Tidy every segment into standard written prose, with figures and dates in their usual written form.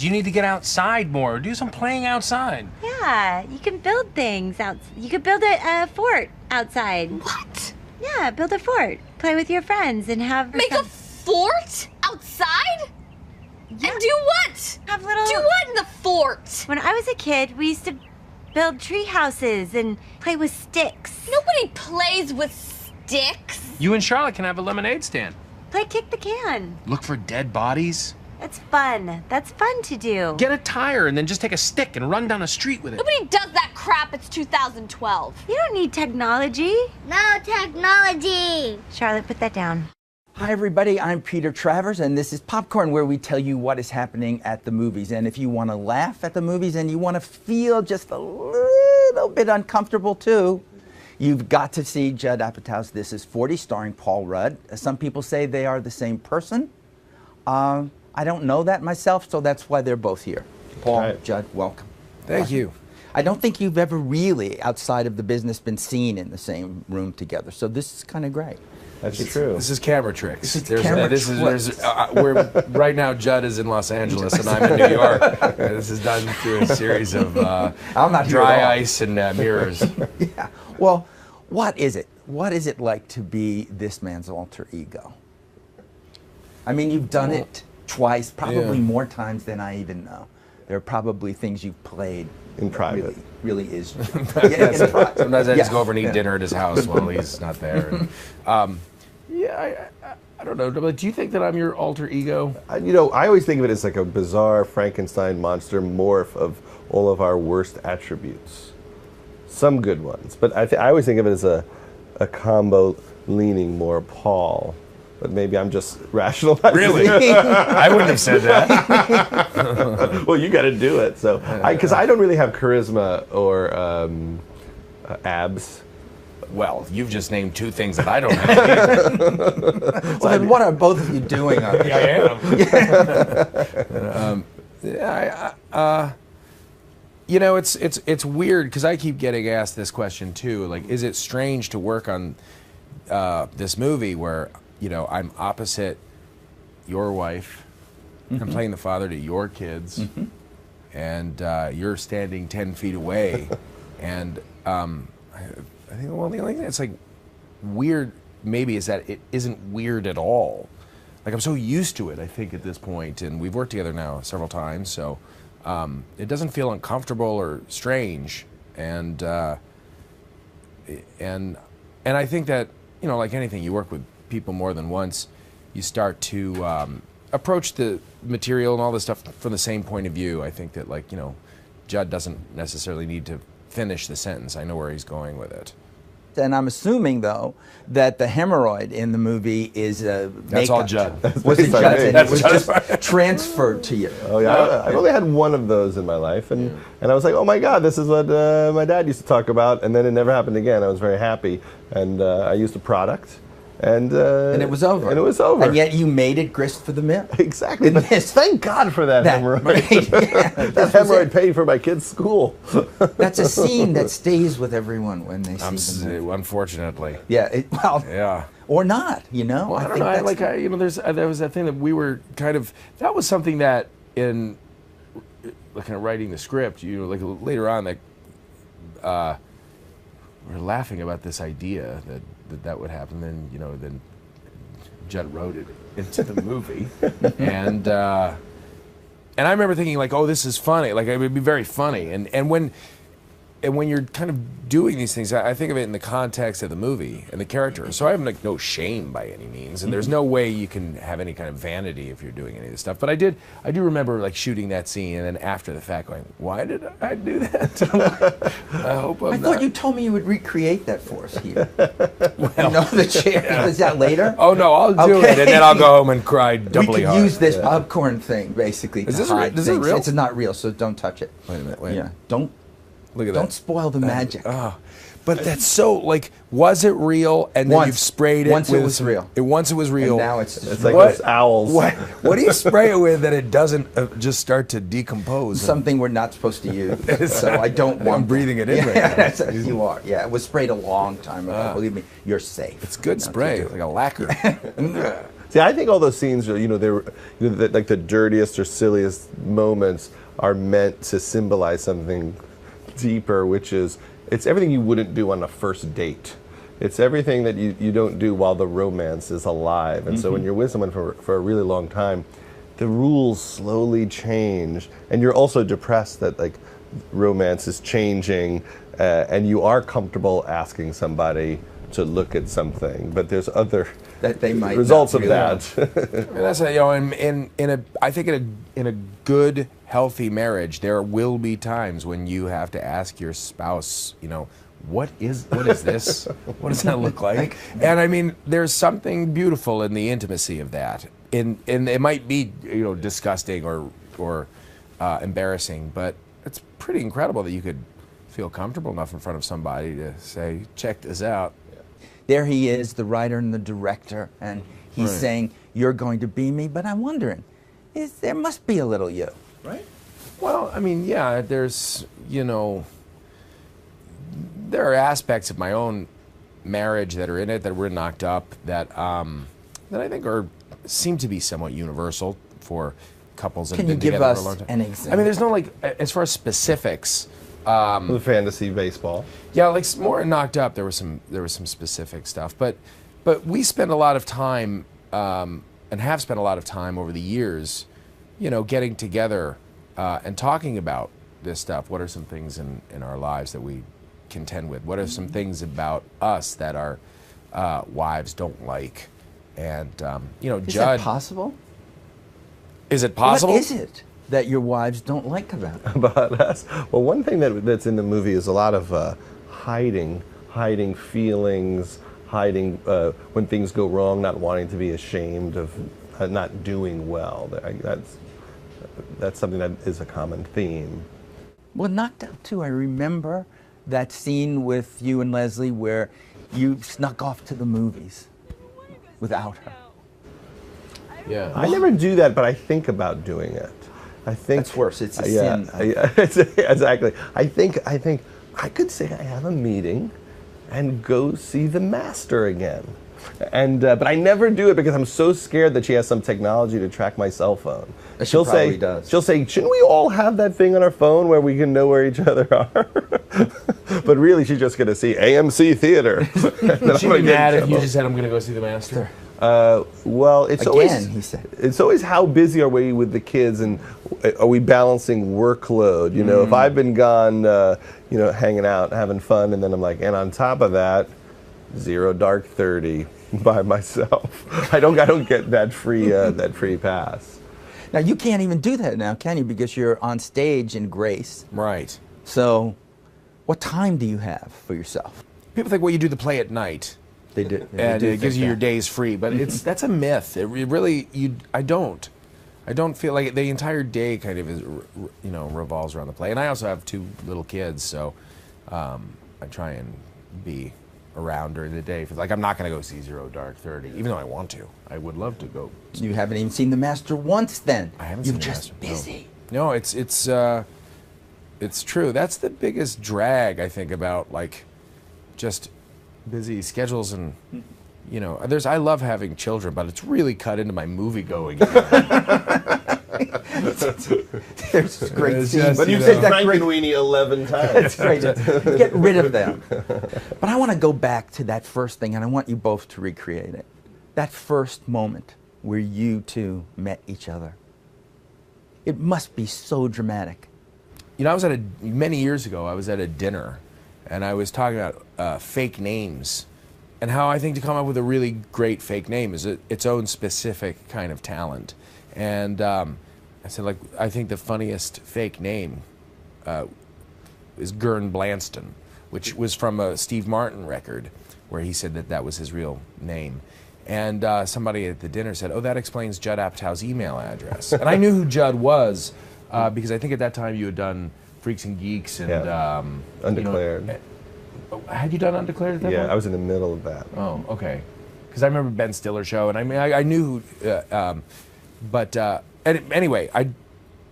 You need to get outside more. Do some playing outside. Yeah, you can build things out. You could build a fort outside. What? Yeah, build a fort. Play with your friends and have... Make a fort? Outside? Yeah. And do what? Have little... Do what in the fort? When I was a kid, we used to build tree houses and play with sticks. Nobody plays with sticks. You and Charlotte can have a lemonade stand. Play kick the can. Look for dead bodies. That's fun. That's fun to do. Get a tire and then just take a stick and run down a street with it. Nobody does that crap. It's 2012. You don't need technology. No technology. Charlotte, put that down. Hi everybody, I'm Peter Travers and this is Popcorn, where we tell you what is happening at the movies. And if you want to laugh at the movies and you want to feel just a little bit uncomfortable too, you've got to see Judd Apatow's This Is 40 starring Paul Rudd. Some people say they are the same person. I don't know that myself, so that's why they're both here. Paul, Hi. Judd, welcome. Thank you. I don't think you've ever really, outside of the business, been seen in the same room together, so this is kind of great. That's true. This is camera tricks. Right now, Judd is in Los Angeles and I'm in New York. This is done through a series of I'm not dry ice and mirrors. Yeah. Well, what is it? What is it like to be this man's alter ego? I mean, you've done it twice, probably more times than I even know. There are probably things you've played In private. Really is. Sometimes I just go over and eat dinner at his house while he's not there. And, I don't know. But do you think that I'm your alter ego? I always think of it as like a bizarre Frankenstein monster morph of all of our worst attributes. Some good ones, but I always think of it as a combo leaning more Paul. But maybe I'm just rationalizing. Really? I wouldn't have said that. Well, you got to do it. So, because I don't really have charisma or abs. Well, you've just named two things that I don't have. Well, then what are both of you doing on this? I am. It's weird because I keep getting asked this question too. Like, is it strange to work on this movie where I'm opposite your wife, I'm playing the father to your kids, and you're standing 10 feet away, and I think the only thing that's like weird maybe is that it isn't weird at all. Like, I'm so used to it, I think, at this point, and we've worked together now several times, so it doesn't feel uncomfortable or strange, and I think that like anything, you work with people more than once, you start to approach the material and all this stuff from the same point of view. I think that Judd doesn't necessarily need to finish the sentence. I know where he's going with it. And I'm assuming, though, that the hemorrhoid in the movie is That's all Judd. Was it Judd? And it was Judd's just transferred to you. Oh yeah, I've only had one of those in my life, and I was like, oh my God, this is what my dad used to talk about, and then it never happened again. I was very happy, and I used a product. And it was over. And it was over. And yet you made it grist for the mill. Exactly. But thank God for that hemorrhoid. Right, yeah, that hemorrhoid paid for my kid's school. That's a scene that stays with everyone when they see the movie. Unfortunately. Yeah. Yeah. Or not, Well, I don't know. There was that thing that we were kind of. That was something that in, kind of writing the script, later on, we were laughing about this idea that would happen. Then then Judd wrote it into the movie, and I remember thinking oh, this is funny. It would be very funny. And when you're kind of doing these things, I think of it in the context of the movie and the character. So I have no shame by any means, and there's no way you can have any kind of vanity if you're doing any of this stuff. But I do remember shooting that scene, and then after the fact going, why did I do that? I hope I thought you told me you would recreate that for us here. The chair. Yeah. Is that later? Oh no, I'll do it, and then I'll go home and cry doubly hard. We could use this popcorn thing basically. Is this real? real? It's not real, so don't touch it. Wait a minute. Wait. Yeah. Don't. Look at that. Don't spoil the magic. But that's so, was it real? And then you've sprayed it once with... it was real. Once it was real. And now it's like those owls. What do you spray it with that it doesn't just start to decompose? Something we're not supposed to use. So I don't want... I'm breathing it in right now. You are. Yeah, it was sprayed a long time ago. Believe me, you're safe. It's good spray, like a lacquer. See, I think all those scenes are, like the dirtiest or silliest moments are meant to symbolize something deeper, which is it's everything you wouldn't do on a first date. It's everything that you don't do while the romance is alive. And so when you're with someone for a really long time, the rules slowly change, and you're also depressed that like romance is changing, and you are comfortable asking somebody to look at something, but there's other that they might results not of that. And that's I think in a good, healthy marriage, there will be times when you have to ask your spouse, what is this? What does that look like? And I mean, there's something beautiful in the intimacy of that. And it might be disgusting or embarrassing, but it's pretty incredible that you could feel comfortable enough in front of somebody to say, check this out. There he is, the writer and the director, and he's saying, you're going to be me, but I'm wondering, there must be a little you, right? Well, I mean, yeah, there's, there are aspects of my own marriage that are in it that were knocked up that I think seem to be somewhat universal for couples that have been together for a long time. Can you give us an example? I mean, there's no, as far as specifics. The fantasy baseball. Yeah, like more knocked up. There was some specific stuff, but we spend a lot of time and have spent a lot of time over the years, getting together and talking about this stuff. What are some things in our lives that we contend with? What are some things about us that our wives don't like? And Is Judd. that possible? Is it possible? What is it that your wives don't like about it? About us. Well, one thing that's in the movie is a lot of hiding feelings, hiding when things go wrong, not wanting to be ashamed of not doing well. That's something that is a common theme. Well, Knocked Out too, I remember that scene with you and Leslie where you snuck off to the movies without her. Yeah. I never do that, but I think about doing it. I think That's worse. It's a sin. Exactly. I think I could say I have a meeting and go see the master again. And but I never do it because I'm so scared that she has some technology to track my cell phone. She probably does. She'll say, shouldn't we all have that thing on our phone where we can know where each other are? But really, she's just going to see AMC Theater. She'd be mad if you just said, I'm going to go see the master. Well, it's Again, always he said. It's always how busy are we with the kids, and are we balancing workload? If I've been gone, hanging out, having fun, and then I'm like, and on top of that, 0 dark 30 by myself. I don't get that free pass. Now, you can't even do that now, can you? Because you're on stage in Grace. Right. So, what time do you have for yourself? People think, well, you do the play at night. They do. And it gives you your days free, but that's a myth. It really, I don't feel like the entire day kind of is, revolves around the play. And I also have 2 little kids, so I try and be around during the day. Like, I'm not going to go see 0 dark 30, even though I want to. I would love to go. You haven't even seen The Master once, then. I haven't You're seen The just Master. busy. No, it's true. That's the biggest drag, I think, about like just busy schedules and I love having children, but it's really cut into my movie going. There's a great It's scene. just, But you said Frankenweenie 11 times. That's great. Get rid of them. But I want to go back to that first thing, and I want you both to recreate it. That first moment where you two met each other. It must be so dramatic. Many years ago, I was at a dinner, and I was talking about fake names, and how I think to come up with a really great fake name is its own specific kind of talent. And I said, I think the funniest fake name is Gurn Blanston, which was from a Steve Martin record, where he said that was his real name. And somebody at the dinner said, oh, that explains Judd Apatow's email address. And I knew who Judd was, because I think at that time you had done Freaks and Geeks and Undeclared. Had you done Undeclared at that point? Yeah, I was in the middle of that. Oh, okay. Because I remember Ben Stiller show, and I knew who, anyway,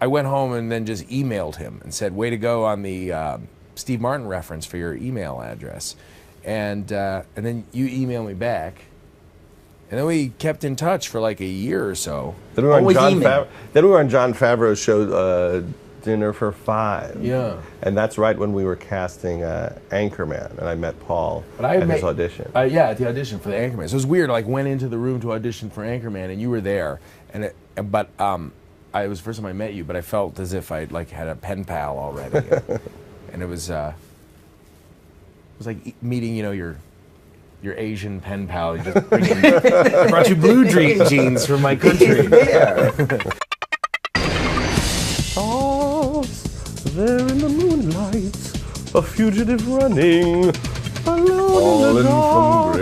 I went home and then just emailed him and said, way to go on the Steve Martin reference for your email address. And then you email me back, And then we kept in touch for like a year or so. Then we were on Always John email. Then we were on John Favreau's show, Dinner for Five. Yeah. And that's right when we were casting Anchorman, and I met Paul at his audition. Yeah, at the audition for the Anchorman. So it was weird. Like went into the room to audition for Anchorman, and you were there. And it was the first time I met you, but I felt as if I like had a pen pal already. And it was like meeting, your Asian pen pal. You just brought you blue jeans from my country. There in the moonlight, a fugitive running, alone in the dark.